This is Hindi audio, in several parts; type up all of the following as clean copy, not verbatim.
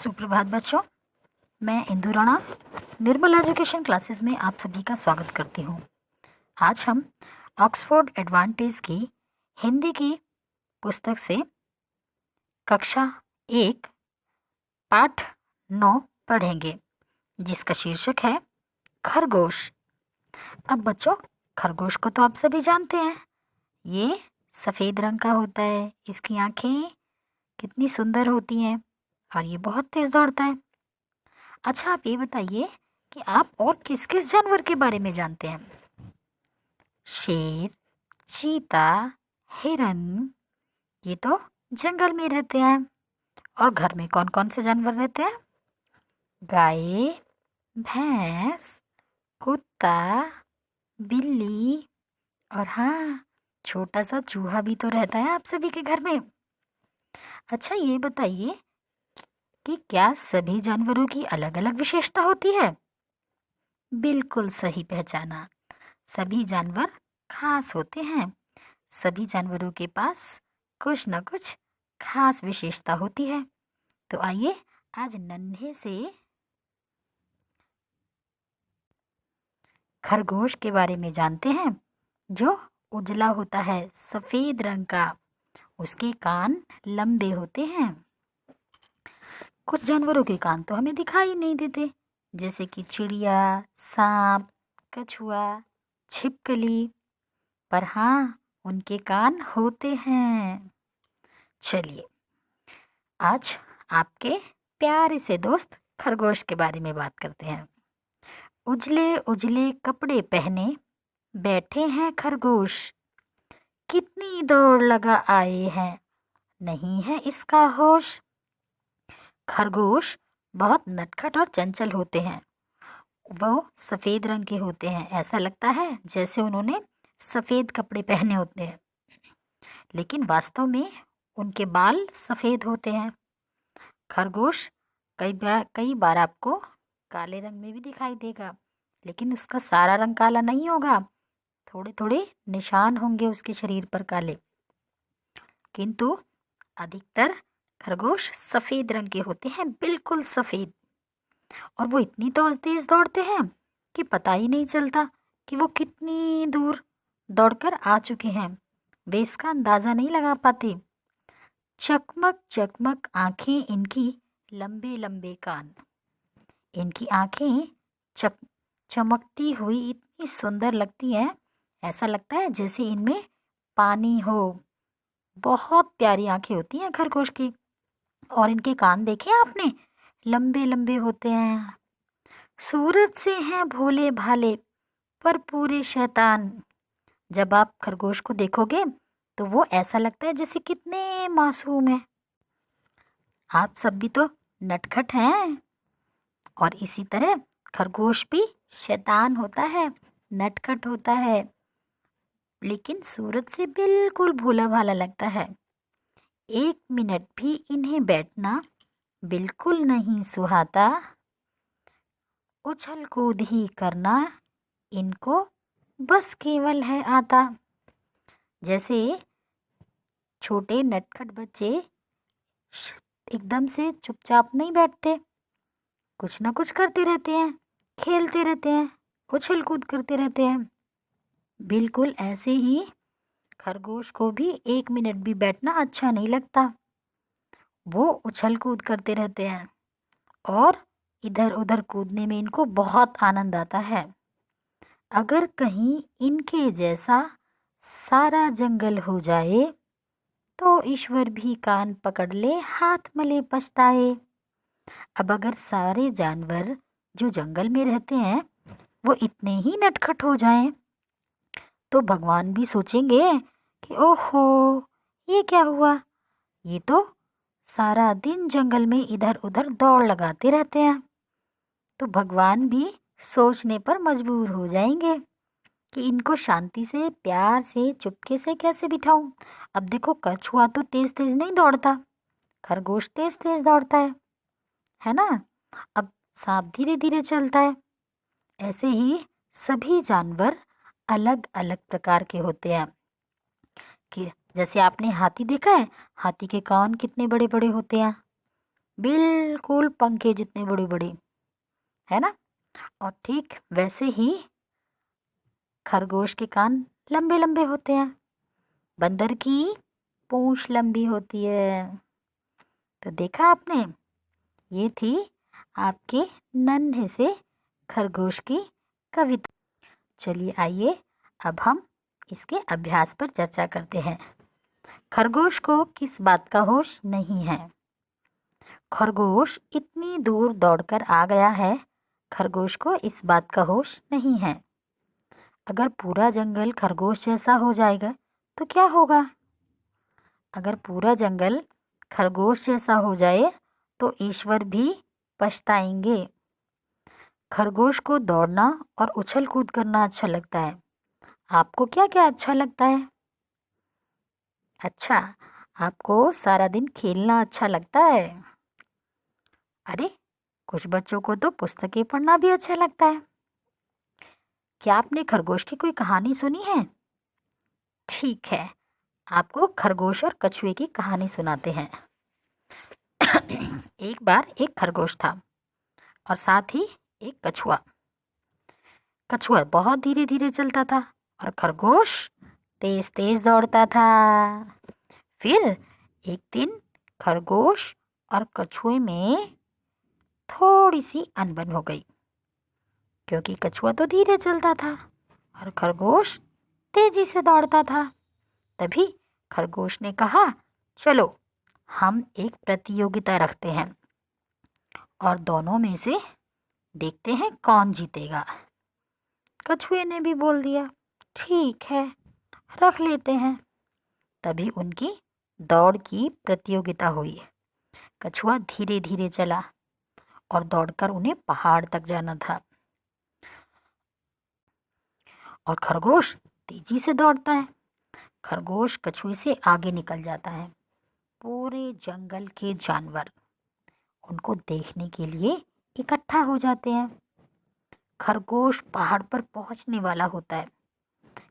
सुप्रभात बच्चों, मैं इंदु राणा निर्मल एजुकेशन क्लासेस में आप सभी का स्वागत करती हूँ। आज हम ऑक्सफोर्ड एडवांटेज की हिंदी की पुस्तक से कक्षा 1 पाठ 9 पढ़ेंगे, जिसका शीर्षक है खरगोश। अब बच्चों, खरगोश को तो आप सभी जानते हैं, ये सफ़ेद रंग का होता है। इसकी आँखें कितनी सुंदर होती हैं और ये बहुत तेज़ दौड़ता है। अच्छा, आप ये बताइए कि आप और किस किस जानवर के बारे में जानते हैं? शेर, चीता, हिरन, ये तो जंगल में रहते हैं। और घर में कौन कौन से जानवर रहते हैं? गाय, भैंस, कुत्ता, बिल्ली और हाँ, छोटा सा चूहा भी तो रहता है आप सभी के घर में। अच्छा, ये बताइए कि क्या सभी जानवरों की अलग अलग विशेषता होती है? बिल्कुल सही पहचाना, सभी जानवर खास होते हैं। सभी जानवरों के पास कुछ न कुछ खास विशेषता होती है। तो आइए आज नन्हे से खरगोश के बारे में जानते हैं, जो उजला होता है, सफेद रंग का। उसके कान लंबे होते हैं। कुछ जानवरों के कान तो हमें दिखाई नहीं देते, जैसे कि चिड़िया, सांप, कछुआ, छिपकली, पर हाँ, उनके कान होते हैं। चलिए, आज आपके प्यारे से दोस्त खरगोश के बारे में बात करते हैं। उजले उजले कपड़े पहने बैठे हैं खरगोश, कितनी दौड़ लगा आए हैं, नहीं है इसका होश। खरगोश बहुत नटखट और चंचल होते हैं। वो सफ़ेद रंग के होते हैं, ऐसा लगता है जैसे उन्होंने सफ़ेद कपड़े पहने होते हैं, लेकिन वास्तव में उनके बाल सफ़ेद होते हैं। खरगोश कई बार आपको काले रंग में भी दिखाई देगा, लेकिन उसका सारा रंग काला नहीं होगा। थोड़े थोड़े निशान होंगे उसके शरीर पर काले, किंतु अधिकतर खरगोश सफ़ेद रंग के होते हैं, बिल्कुल सफ़ेद। और वो इतनी तेज दौड़ते हैं कि पता ही नहीं चलता कि वो कितनी दूर दौड़कर आ चुके हैं। वे इसका अंदाज़ा नहीं लगा पाते। चकमक चकमक आंखें इनकी, लंबे लंबे कान। इनकी आंखें चमकती हुई इतनी सुंदर लगती हैं, ऐसा लगता है जैसे इनमें पानी हो। बहुत प्यारी आंखें होती हैं खरगोश की। और इनके कान देखे आपने, लंबे लंबे होते हैं। सूरत से हैं भोले भाले, पर पूरे शैतान। जब आप खरगोश को देखोगे तो वो ऐसा लगता है जैसे कितने मासूम है। आप सब भी तो नटखट हैं, और इसी तरह खरगोश भी शैतान होता है, नटखट होता है, लेकिन सूरत से बिल्कुल भोला भाला लगता है। 1 मिनट भी इन्हें बैठना बिल्कुल नहीं सुहाता। उछल कूद ही करना इनको बस केवल है आता। जैसे छोटे नटखट बच्चे एकदम से चुपचाप नहीं बैठते, कुछ ना कुछ करते रहते हैं, खेलते रहते हैं, उछल कूद करते रहते हैं। बिल्कुल ऐसे ही खरगोश को भी 1 मिनट भी बैठना अच्छा नहीं लगता। वो उछल कूद करते रहते हैं और इधर उधर कूदने में इनको बहुत आनंद आता है। अगर कहीं इनके जैसा सारा जंगल हो जाए, तो ईश्वर भी कान पकड़ ले, हाथ मले पछताए। अब अगर सारे जानवर जो जंगल में रहते हैं वो इतने ही नटखट हो जाएं, तो भगवान भी सोचेंगे कि ओहो, ये क्या हुआ, ये तो सारा दिन जंगल में इधर उधर दौड़ लगाते रहते हैं। तो भगवान भी सोचने पर मजबूर हो जाएंगे कि इनको शांति से, प्यार से, चुपके से कैसे बिठाऊं। अब देखो, कछुआ तो तेज तेज नहीं दौड़ता, खरगोश तेज तेज दौड़ता है ना। अब सांप धीरे धीरे चलता है। ऐसे ही सभी जानवर अलग अलग प्रकार के होते हैं। कि जैसे आपने हाथी देखा है, हाथी के कान कितने बड़े बड़े होते हैं, बिल्कुल पंखे जितने बड़े बड़े, है ना। और ठीक वैसे ही खरगोश के कान लंबे लंबे होते हैं, बंदर की पूंछ लंबी होती है। तो देखा आपने, ये थी आपके नन्हे से खरगोश की कविता। चलिए आइए अब हम इसके अभ्यास पर चर्चा करते हैं। खरगोश को किस बात का होश नहीं है? खरगोश इतनी दूर दौड़कर आ गया है, खरगोश को इस बात का होश नहीं है। अगर पूरा जंगल खरगोश जैसा हो जाएगा तो क्या होगा? अगर पूरा जंगल खरगोश जैसा हो जाए तो ईश्वर भी पछताएंगे। खरगोश को दौड़ना और उछल कूद करना अच्छा लगता है। आपको क्या क्या अच्छा लगता है? अच्छा, आपको सारा दिन खेलना अच्छा लगता है। अरे, कुछ बच्चों को तो पुस्तकें पढ़ना भी अच्छा लगता है। क्या आपने खरगोश की कोई कहानी सुनी है? ठीक है, आपको खरगोश और कछुए की कहानी सुनाते हैं। एक बार एक खरगोश था और साथ ही एक कछुआ। कछुआ बहुत धीरे धीरे चलता था और खरगोश तेज तेज दौड़ता था। फिर एक दिन खरगोश और कछुए में थोड़ी सी अनबन हो गई, क्योंकि कछुआ तो धीरे चलता था और खरगोश तेजी से दौड़ता था। तभी खरगोश ने कहा, चलो हम एक प्रतियोगिता रखते हैं और दोनों में से देखते हैं कौन जीतेगा। कछुए ने भी बोल दिया, ठीक है, रख लेते हैं। तभी उनकी दौड़ की प्रतियोगिता हुई। कछुआ धीरे धीरे चला और दौड़कर उन्हें पहाड़ तक जाना था, और खरगोश तेजी से दौड़ता है। खरगोश कछुए से आगे निकल जाता है। पूरे जंगल के जानवर उनको देखने के लिए इकट्ठा हो जाते हैं। खरगोश पहाड़ पर पहुंचने वाला होता है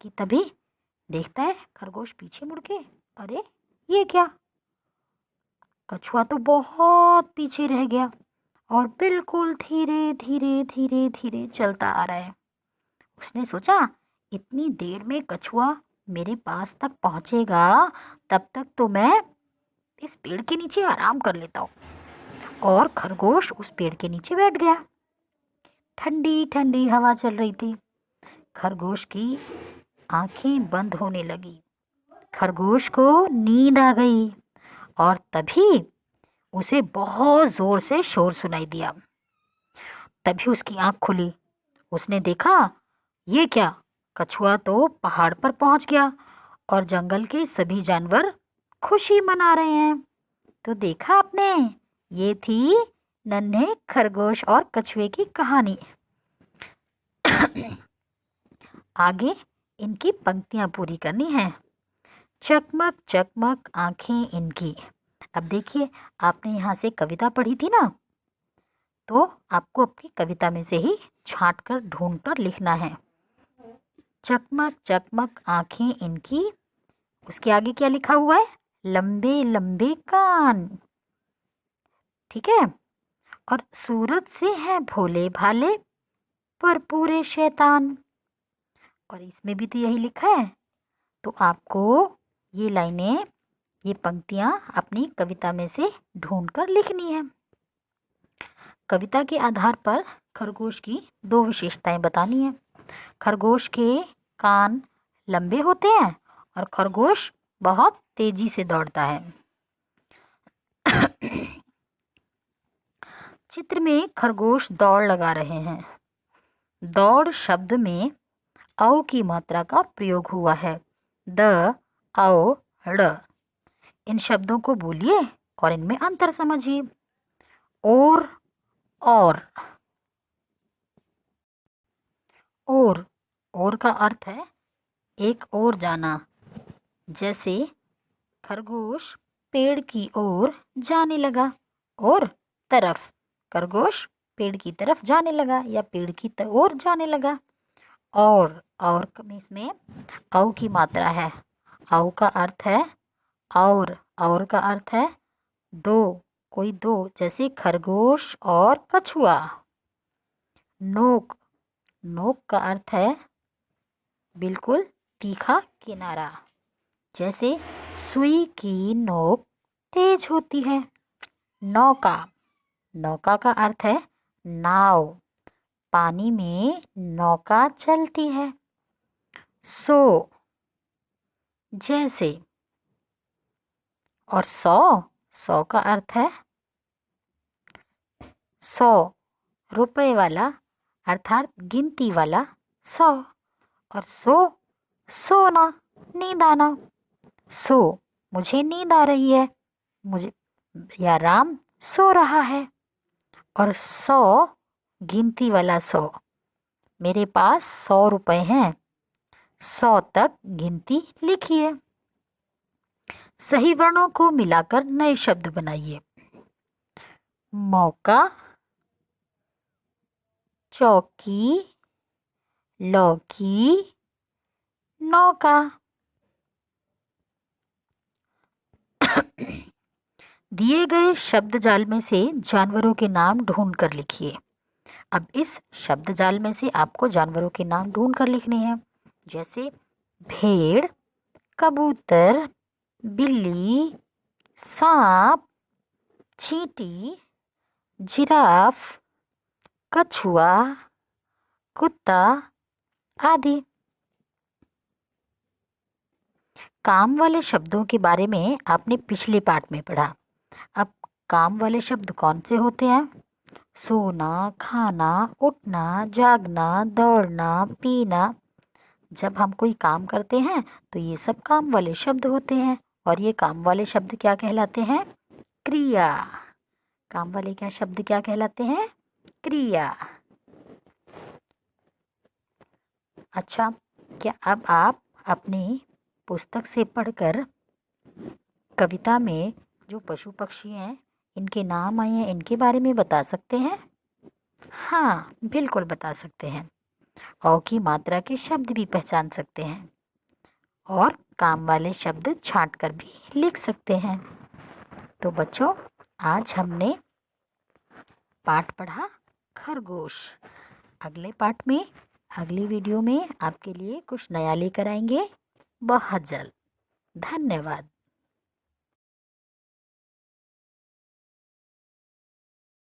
कि तभी देखता है खरगोश पीछे मुड़ के, अरे ये क्या? कछुआ तो बहुत पीछे रह गया और बिल्कुल धीरे धीरे धीरे धीरे चलता आ रहा है। उसने सोचा, इतनी देर में कछुआ मेरे पास तक पहुंचेगा, तब तक तो मैं इस पेड़ के नीचे आराम कर लेता हूँ। और खरगोश उस पेड़ के नीचे बैठ गया। ठंडी ठंडी हवा चल रही थी। खरगोश की आंखें बंद होने लगी। खरगोश को नींद आ गई और तभी उसे बहुत जोर से शोर सुनाई दिया। तभी उसकी आंख खुली। उसने देखा, ये क्या? कछुआ तो पहाड़ पर पहुंच गया और जंगल के सभी जानवर खुशी मना रहे हैं। तो देखा आपने, ये थी नन्हे खरगोश और कछुए की कहानी। आगे इनकी पंक्तियां पूरी करनी है। चकमक चकमक आंखें इनकी। अब देखिए, आपने यहाँ से कविता पढ़ी थी ना, तो आपको आपकी कविता में से ही छांट कर ढूंढ कर लिखना है। चकमक चकमक आंखें इनकी, उसके आगे क्या लिखा हुआ है? लंबे लंबे कान। ठीक है। और सूरत से हैं भोले भाले, पर पूरे शैतान। और इसमें भी तो यही लिखा है। तो आपको ये लाइनें, ये पंक्तियां अपनी कविता में से ढूंढकर लिखनी है। कविता के आधार पर खरगोश की दो विशेषताएं बतानी है। खरगोश के कान लंबे होते हैं और खरगोश बहुत तेजी से दौड़ता है। चित्र में खरगोश दौड़ लगा रहे हैं। दौड़ शब्द में औ की मात्रा का प्रयोग हुआ है। द, औ, ड़। इन शब्दों को बोलिए और इनमें अंतर समझिए। और और का अर्थ है एक ओर जाना। जैसे खरगोश पेड़ की ओर जाने लगा। और तरफ, खरगोश पेड़ की तरफ जाने लगा या पेड़ की ओर जाने लगा। और इसमें औ की मात्रा है। औ का अर्थ है और का अर्थ है दो, कोई दो, जैसे खरगोश और कछुआ। नोक, नोक का अर्थ है बिल्कुल तीखा किनारा, जैसे सुई की नोक तेज होती है। नौका, नौका का अर्थ है नाव, पानी में नौका चलती है। सो, जैसे। और सौ, सौ का अर्थ है 100 रुपए वाला, अर्थात गिनती वाला 100। और सोना, नींद आना। सो, मुझे नींद आ रही है, मुझे, या राम सो रहा है। और 100, गिनती वाला 100, मेरे पास 100 रुपए हैं, 100 तक गिनती लिखिए। सही वर्णों को मिलाकर नए शब्द बनाइए। मौका, चौकी, लौकी, नौका। दिए गए शब्द जाल में से जानवरों के नाम ढूंढ कर लिखिए। अब इस शब्द जाल में से आपको जानवरों के नाम ढूंढ कर लिखने हैं, जैसे भेड़, कबूतर, बिल्ली, सांप, चींटी, जिराफ, कछुआ, कुत्ता आदि। काम वाले शब्दों के बारे में आपने पिछले पाठ में पढ़ा। अब काम वाले शब्द कौन से होते हैं? सोना, खाना, उठना, जागना, दौड़ना, पीना। जब हम कोई काम करते हैं तो ये सब काम वाले शब्द होते हैं, और ये काम वाले शब्द क्या कहलाते हैं? क्रिया। काम वाले क्या शब्द क्या कहलाते हैं? क्रिया। अच्छा, क्या अब आप अपनी पुस्तक से पढ़कर कविता में जो पशु पक्षी हैं, इनके नाम आए हैं, इनके बारे में बता सकते हैं? हाँ, बिल्कुल बता सकते हैं। औ की मात्रा के शब्द भी पहचान सकते हैं, और काम वाले शब्द छांट कर भी लिख सकते हैं। तो बच्चों, आज हमने पाठ पढ़ा खरगोश। अगले पाठ में, अगली वीडियो में आपके लिए कुछ नया लेकर आएंगे बहुत जल्द। धन्यवाद।